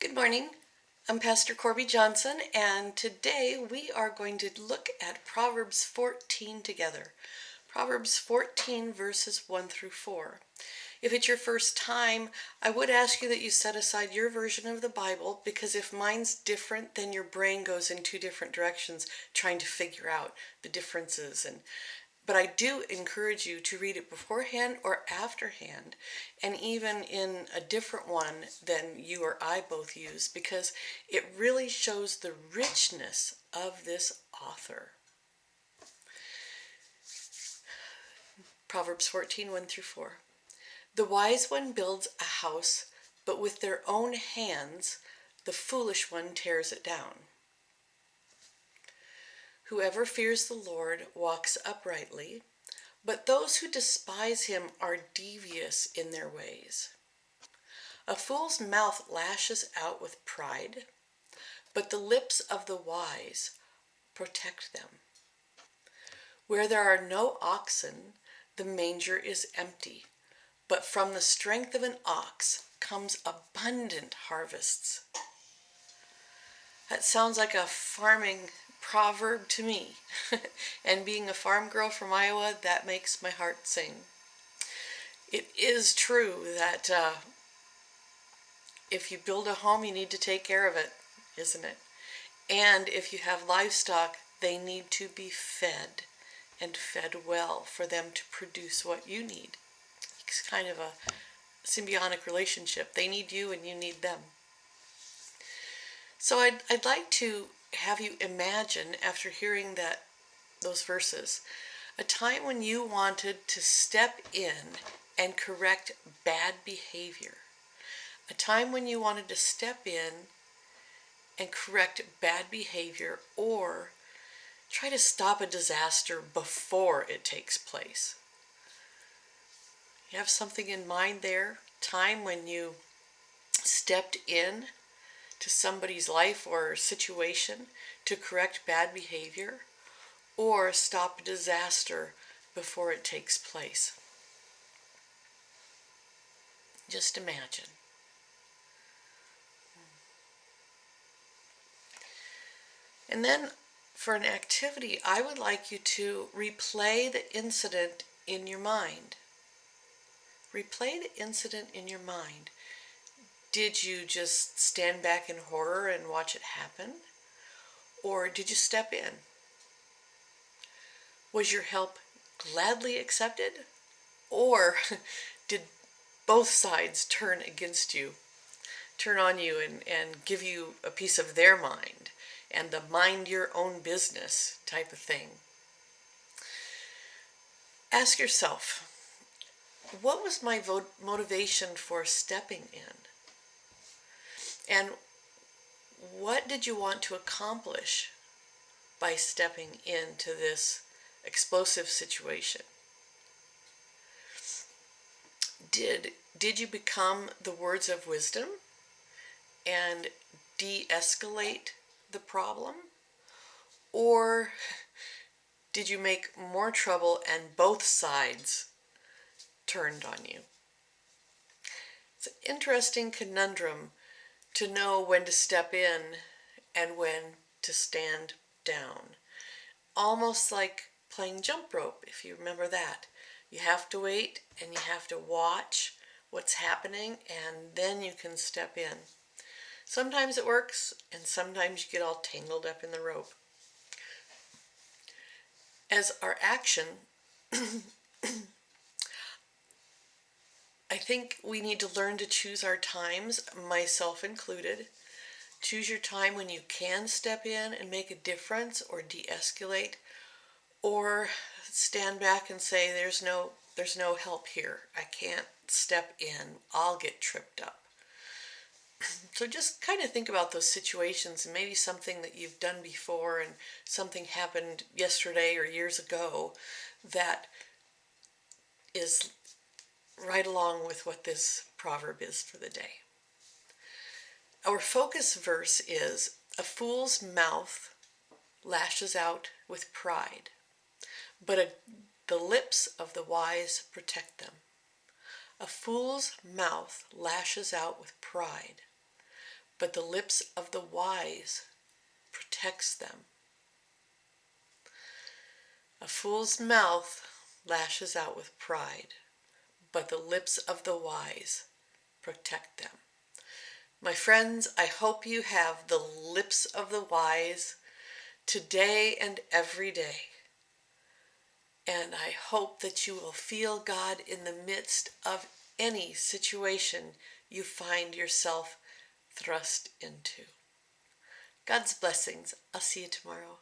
Good morning. I'm Pastor Corby Johnson, and today we are going to look at Proverbs 14 together. Proverbs 14 verses 1 through 4. If it's your first time, I would ask you that you set aside your version of the Bible, because if mine's different, then your brain goes in two different directions trying to figure out the differences. But I do encourage you to read it beforehand or afterhand, and even in a different one than you or I both use, because it really shows the richness of this author. Proverbs 14, 1 through 4. The wise one builds a house, but with their own hands the foolish one tears it down. Whoever fears the Lord walks uprightly, but those who despise him are devious in their ways. A fool's mouth lashes out with pride, but the lips of the wise protect them. Where there are no oxen, the manger is empty, but from the strength of an ox comes abundant harvests. That sounds like a farming proverb to me. And being a farm girl from Iowa, that makes my heart sing. It is true that if you build a home, you need to take care of it, isn't it? And if you have livestock, they need to be fed, and fed well, for them to produce what you need. It's kind of a symbiotic relationship. They need you and you need them. So I'd like to have you imagine, after hearing those verses, a time when you wanted to step in and correct bad behavior. A time when you wanted to step in and correct bad behavior, or try to stop a disaster before it takes place. You have something in mind there? Time when you stepped in to somebody's life or situation to correct bad behavior, or stop a disaster before it takes place. Just imagine. And then for an activity, I would like you to replay the incident in your mind. Replay the incident in your mind. Did you just stand back in horror and watch it happen? Or did you step in? Was your help gladly accepted? Or did both sides turn against you, turn on you and give you a piece of their mind, and the mind your own business type of thing? Ask yourself, what was my motivation for stepping in? And what did you want to accomplish by stepping into this explosive situation? Did you become the words of wisdom and de-escalate the problem? Or did you make more trouble and both sides turned on you? It's an interesting conundrum to know when to step in and when to stand down. Almost like playing jump rope, if you remember that. You have to wait and you have to watch what's happening, and then you can step in. Sometimes it works, and sometimes you get all tangled up in the rope. As our action, I think we need to learn to choose our times, myself included. Choose your time when you can step in and make a difference or de-escalate, or stand back and say, there's no help here. I can't step in. I'll get tripped up. So just kind of think about those situations, and maybe something that you've done before and something happened yesterday or years ago that is right along with what this proverb is for the day. Our focus verse is, a fool's mouth lashes out with pride, but the lips of the wise protect them. A fool's mouth lashes out with pride, but the lips of the wise protects them. A fool's mouth lashes out with pride, but the lips of the wise protect them. My friends, I hope you have the lips of the wise today and every day. And I hope that you will feel God in the midst of any situation you find yourself thrust into. God's blessings. I'll see you tomorrow.